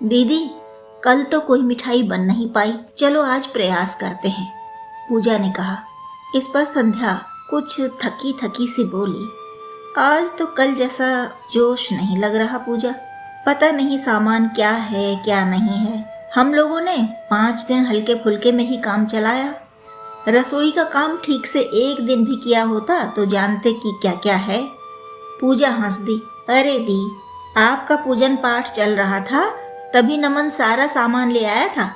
दीदी, कल तो कोई मिठाई बन नहीं पाई, चलो आज प्रयास करते हैं, पूजा ने कहा। इस पर संध्या कुछ थकी थकी सी बोली, आज तो कल जैसा जोश नहीं लग रहा पूजा। पता नहीं सामान क्या है क्या नहीं है। हम लोगों ने 5 दिन हल्के फुल्के में ही काम चलाया। रसोई का काम ठीक से एक दिन भी किया होता तो जानते कि क्या क्या है। पूजा हंस दी। अरे दी, आपका पूजन पाठ चल रहा था तभी नमन सारा सामान ले आया था।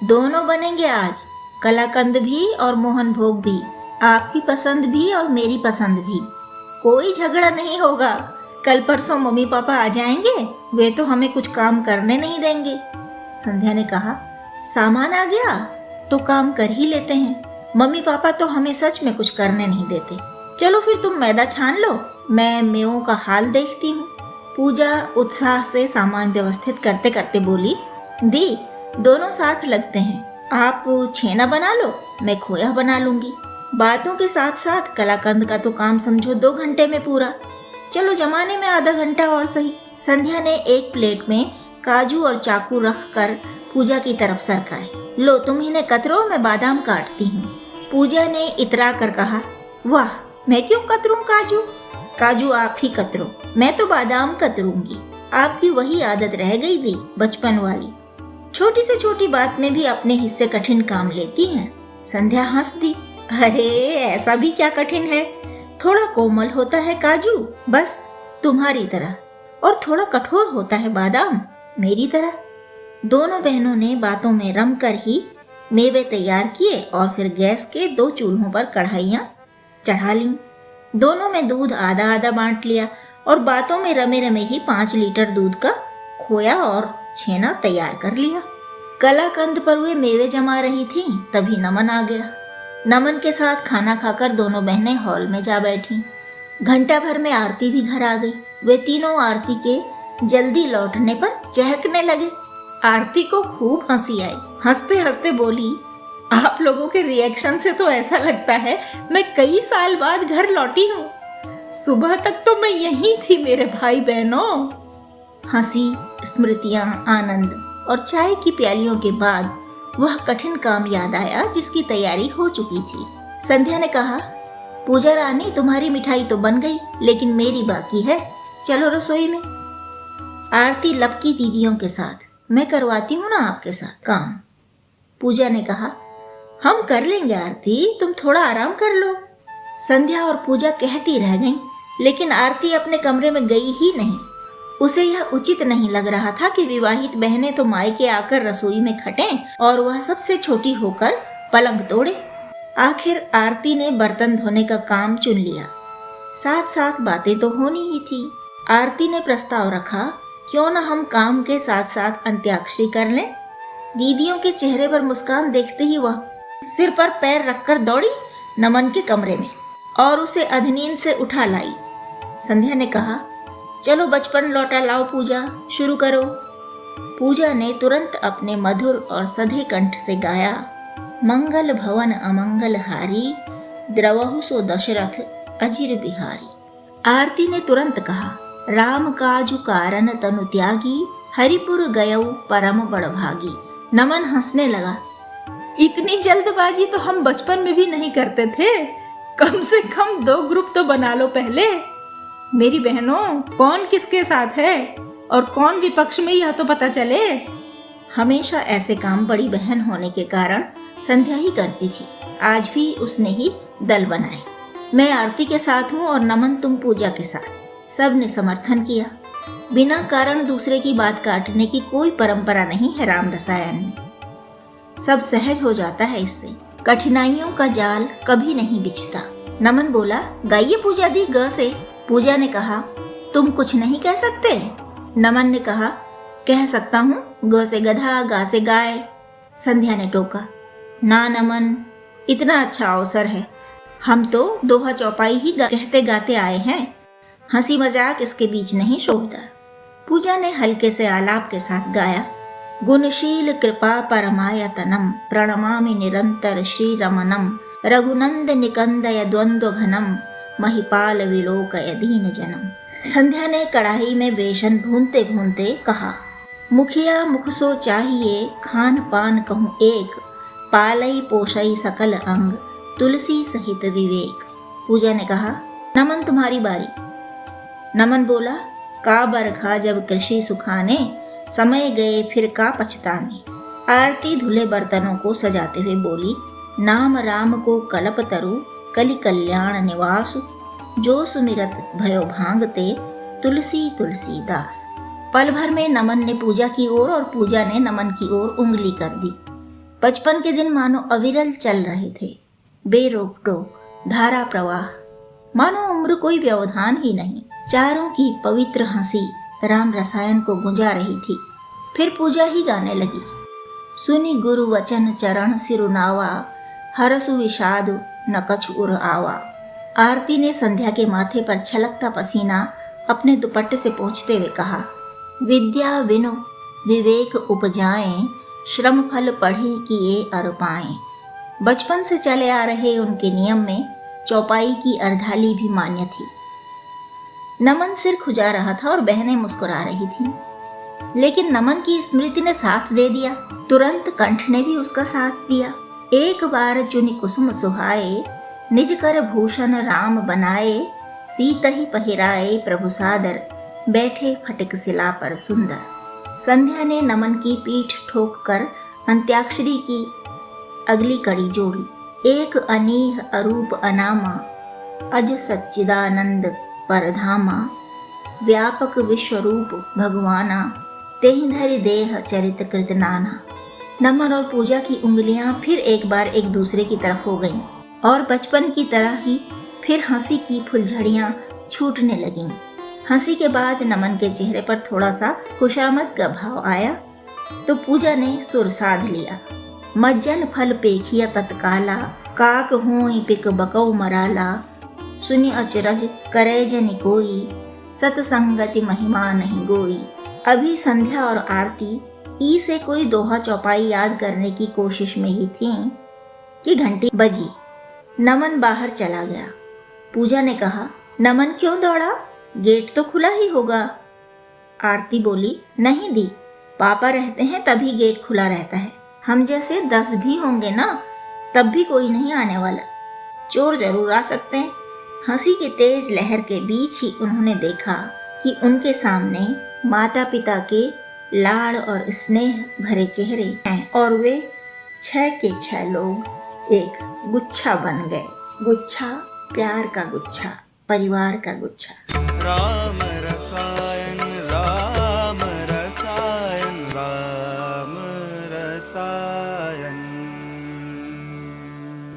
दोनों बनेंगे आज, कलाकंद भी और मोहन भोग भी, आपकी पसंद भी और मेरी पसंद भी। कोई झगड़ा नहीं होगा। कल परसों मम्मी पापा आ जाएंगे, वे तो हमें कुछ काम करने नहीं देंगे। संध्या ने कहा, सामान आ गया तो काम कर ही लेते हैं। मम्मी पापा तो हमें सच में कुछ करने नहीं देते। चलो फिर तुम मैदा छान लो, मैं मेवों का हाल देखती हूँ। पूजा उत्साह से सामान व्यवस्थित करते करते बोली, दी, दोनों साथ लगते हैं। आप छेना बना लो, मैं खोया बना लूंगी। बातों के साथ साथ कलाकंद का तो काम समझो 2 घंटे में पूरा। चलो जमाने में आधा घंटा और सही। संध्या ने एक प्लेट में काजू और चाकू रख कर पूजा की तरफ सरकाए। लो तुम इन्हें कतरो, मैं बादाम काटती हूँ। पूजा ने इतरा कर कहा, वाह, मैं क्यों कतरूं काजू? काजू आप ही कतरो, मैं तो बादाम कतरूंगी। आपकी वही आदत रह गई थी बचपन वाली, छोटी से छोटी बात में भी अपने हिस्से कठिन काम लेती हैं। संध्या हंस दी। अरे ऐसा भी क्या कठिन है, थोड़ा कोमल होता है काजू, बस तुम्हारी तरह, और थोड़ा कठोर होता है बादाम, मेरी तरह। दोनों बहनों ने बातों में रम कर ही मेवे तैयार किए और फिर गैस के 2 चूल्हों पर कढ़ाइयाँ चढ़ा लीं। दोनों में दूध आधा आधा बांट लिया और बातों में रमे रमे ही 5 लीटर दूध का खोया और छेना तैयार कर लिया। कलाकंद पर वे मेवे जमा रही थीं, तभी नमन आ गया। नमन के साथ खाना खाकर दोनों बहनें हॉल में जा बैठीं। घंटा भर में आरती भी घर आ गई। वे तीनों आरती के जल्दी लौटने पर चहकने लगे। आरती को खूब हंसी आई। हंसते हंसते बोली, आप लोगों के रिएक्शन से तो ऐसा लगता है मैं कई साल बाद घर लौटी हूँ। सुबह तक तो मैं यहीं थी मेरे भाई बहनों। हंसी, स्मृतियाँ, आनंद और चाय की प्यालियों के बाद वह कठिन काम याद आया जिसकी तैयारी हो चुकी थी। संध्या ने कहा, पूजा रानी, तुम्हारी मिठाई तो बन गई, लेकिन मेरी बाकी है। चलो रसोई में। आरती लपकी दीदियों के साथ, मैं करवाती हूँ ना आपके साथ काम। पूजा ने कहा, हम कर लेंगे आरती, तुम थोड़ा आराम कर लो। संध्या और पूजा कहती रह गईं, लेकिन आरती अपने कमरे में गई ही नहीं। उसे यह उचित नहीं लग रहा था कि विवाहित बहनें तो मायके आकर रसोई में खटें और वह सबसे छोटी होकर पलंग तोड़े। आखिर आरती ने बर्तन धोने का काम चुन लिया। साथ साथ बातें तो होनी ही थी। आरती ने प्रस्ताव रखा, क्यों न हम काम के साथ साथ अंत्याक्षरी कर लें। दीदियों के चेहरे पर मुस्कान देखते ही वह सिर पर पैर रखकर दौड़ी नमन के कमरे में और उसे अधनींद से उठा लाई। संध्या ने कहा, चलो बचपन लौटा लाओ पूजा, शुरू करो। पूजा ने तुरंत अपने मधुर और सधे कंठ से गाया, मंगल भवन अमंगल हारी, द्रवहु सो दशरथ अजिर बिहारी। आरती ने तुरंत कहा, राम काजु कारण तनु त्यागी, हरिपुर गयऊ परम बड़भागी। नमन हंसने लगा, इतनी जल्दबाजी तो हम बचपन में भी नहीं करते थे। कम से कम 2 ग्रुप तो बना लो पहले। मेरी बहनों, कौन किसके साथ है और कौन विपक्ष में, यह तो पता चले। हमेशा ऐसे काम बड़ी बहन होने के कारण संध्या ही करती थी। आज भी उसने ही दल बनाए। मैं आरती के साथ हूँ और नमन तुम पूजा के साथ। सब ने समर्थन किया। बिना कारण दूसरे की बात काटने की कोई परंपरा नहीं है राम रसायन में। सब सहज हो जाता है इससे। कठिनाइयों का जाल कभी नहीं बिछता। नमन बोला, गाइए पूजा दी ग से। पूजा ने कहा, तुम कुछ नहीं कह सकते? नमन ने कहा, कह सकता हूँ, ग से गधा, गा से गाय। संध्या ने टोका, ना नमन, इतना अच्छा अवसर है, हम तो दोहा चौपाई ही कहते गाते आए हैं। हंसी मजाक इसके बीच नहीं शोभता। पूजा ने हल्के से आलाप के साथ गाया, गुणशील कृपा परमायतनम, प्रणमामि निरंतर श्री रमनम, रघुनंद निकंदय द्वंद्व घनम, महिपाल विलोकय दीन जनम। संध्या ने कढ़ाई में बेसन भूनते भूनते कहा, मुखिया मुख सो चाहिए, खान पान कहूँ एक, पालई पोषई सकल अंग, तुलसी सहित विवेक। पूजा ने कहा, नमन तुम्हारी बारी। नमन बोला, का बरखा जब कृषि सुखाने, समय गए फिर का पछताने। आरती धुले बर्तनों को सजाते हुए बोली, नाम राम को कलप तरु, कलि कल्याण निवासु, जो सुमिरत भयो भांगते, तुलसी तुलसी दास। पल भर में नमन ने पूजा की ओर और पूजा ने नमन की ओर उंगली कर दी। बचपन के दिन मानो अविरल चल रहे थे, बेरोक टोक, धारा प्रवाह, मानो उम्र कोई व्यवधान ही नहीं। चारों की पवित्र हंसी राम रसायन को गुंजा रही थी। फिर पूजा ही गाने लगी, सुनी गुरु वचन चरण सिरुनावा, हरसु विषादु न कछु उर आवा। आरती ने संध्या के माथे पर छलकता पसीना अपने दुपट्टे से पोंछते हुए कहा, विद्या विनु विवेक उपजाएं, श्रम फल पढ़ी किए अर पाएं। बचपन से चले आ रहे उनके नियम में चौपाई की अर्धाली भी मान्य थी। नमन सिर खुजा रहा था और बहनें मुस्कुरा रही थीं। लेकिन नमन की स्मृति ने साथ दे दिया, तुरंत कंठ ने भी उसका साथ दिया। एक बार चुनि कुसुम सुहाए, निज कर भूषण राम बनाए, सीत ही पहिराए प्रभु सादर, बैठे फटिक शिला पर सुंदर। संध्या ने नमन की पीठ ठोक कर अंत्याक्षरी की अगली कड़ी जोड़ी, एक अनीह अरूप अनामा, अज सच्चिदानंद परधामा, व्यापक विश्वरूप भगवाना, तेहि धरि देह चरित कृत नाना। नमन और पूजा की उंगलियां फिर एक बार एक दूसरे की तरफ हो गईं और बचपन की तरह ही फिर हंसी की फुलझड़ियां छूटने लगीं। हंसी के बाद नमन के चेहरे पर थोड़ा सा खुशामद का भाव आया तो पूजा ने सुर साध लिया, मज्जन फल पेखिया तत्काला, काक होई पिक बकौ मराला, सुनि अचरज करे जनि कोई, सतसंगति महिमा नहीं गोई। अभी संध्या और आरती ई से कोई दोहा चौपाई याद करने की कोशिश में ही थीं कि घंटी बजी। नमन बाहर चला गया। पूजा ने कहा, नमन क्यों दौड़ा, गेट तो खुला ही होगा। आरती बोली, नहीं दी, पापा रहते हैं तभी गेट खुला रहता है, हम जैसे 10 भी होंगे ना तब भी कोई नहीं आने वाला, चोर जरूर आ सकते हैं। हंसी की तेज लहर के बीच ही उन्होंने देखा कि उनके सामने माता पिता के लाड़ और स्नेह भरे चेहरे हैं और वे 6 के 6 लोग एक गुच्छा बन गए। गुच्छा, प्यार का गुच्छा, परिवार का गुच्छा। राम रसायन राम रसायन राम रसायन।